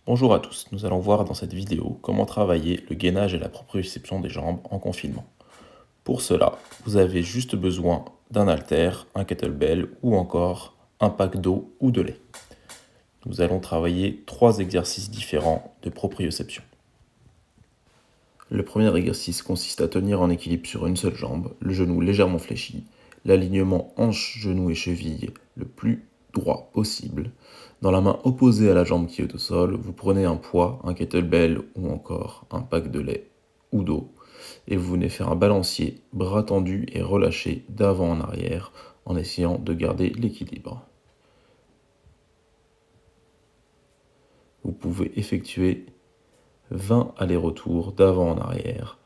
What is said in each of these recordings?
Bonjour à tous, nous allons voir dans cette vidéo comment travailler le gainage et la proprioception des jambes en confinement. Pour cela, vous avez juste besoin d'un haltère, un kettlebell ou encore un pack d'eau ou de lait. Nous allons travailler 3 exercices différents de proprioception. Le premier exercice consiste à tenir en équilibre sur une seule jambe, le genou légèrement fléchi, l'alignement hanche, genou et cheville le plus droit possible. Dans la main opposée à la jambe qui est au sol, vous prenez un poids, un kettlebell ou encore un pack de lait ou d'eau et vous venez faire un balancier, bras tendus et relâchés d'avant en arrière en essayant de garder l'équilibre. Vous pouvez effectuer 20 allers-retours d'avant en arrière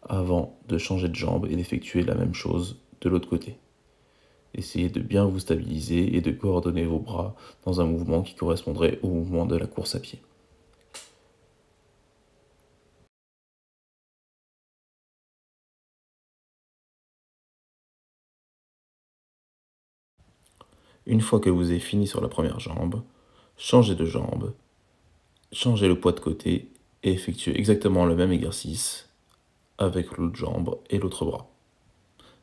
avant de changer de jambe et d'effectuer la même chose de l'autre côté. Essayez de bien vous stabiliser et de coordonner vos bras dans un mouvement qui correspondrait au mouvement de la course à pied. Une fois que vous avez fini sur la première jambe, changez de jambe, changez le poids de côté et effectuez exactement le même exercice avec l'autre jambe et l'autre bras.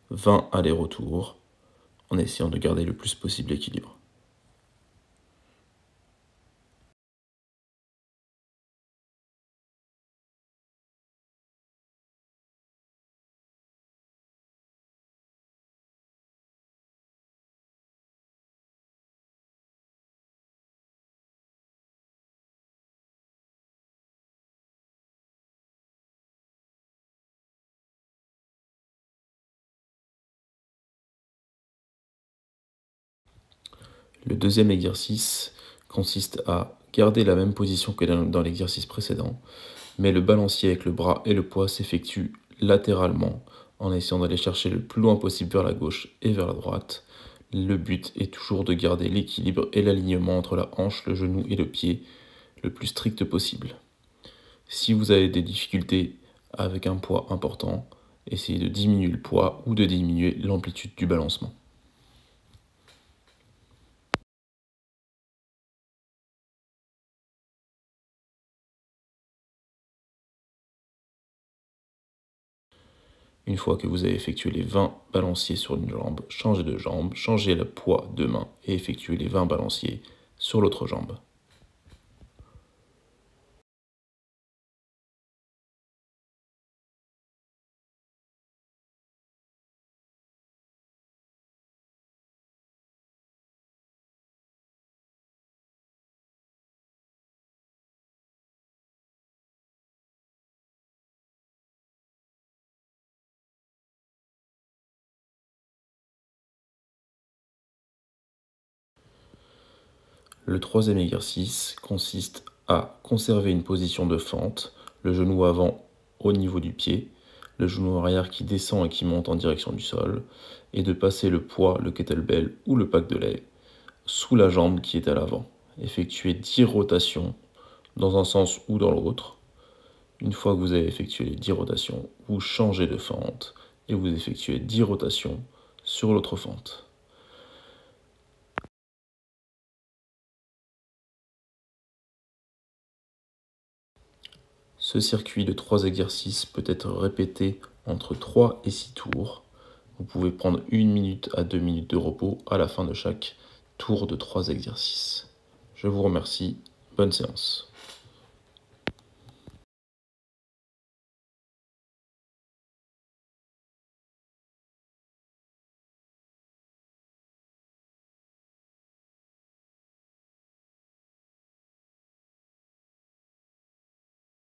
20 allers-retours en essayant de garder le plus possible l'équilibre. Le deuxième exercice consiste à garder la même position que dans l'exercice précédent, mais le balancier avec le bras et le poids s'effectue latéralement en essayant d'aller chercher le plus loin possible vers la gauche et vers la droite. Le but est toujours de garder l'équilibre et l'alignement entre la hanche, le genou et le pied le plus strict possible. Si vous avez des difficultés avec un poids important, essayez de diminuer le poids ou de diminuer l'amplitude du balancement. Une fois que vous avez effectué les 20 balanciers sur une jambe, changez de jambe, changez le poids de main et effectuez les 20 balanciers sur l'autre jambe. Le troisième exercice consiste à conserver une position de fente, le genou avant au niveau du pied, le genou arrière qui descend et qui monte en direction du sol, et de passer le poids, le kettlebell ou le pack de lait sous la jambe qui est à l'avant. Effectuez 10 rotations dans un sens ou dans l'autre. Une fois que vous avez effectué les 10 rotations, vous changez de fente et vous effectuez 10 rotations sur l'autre fente. Ce circuit de 3 exercices peut être répété entre 3 et 6 tours. Vous pouvez prendre 1 minute à 2 minutes de repos à la fin de chaque tour de 3 exercices. Je vous remercie, bonne séance.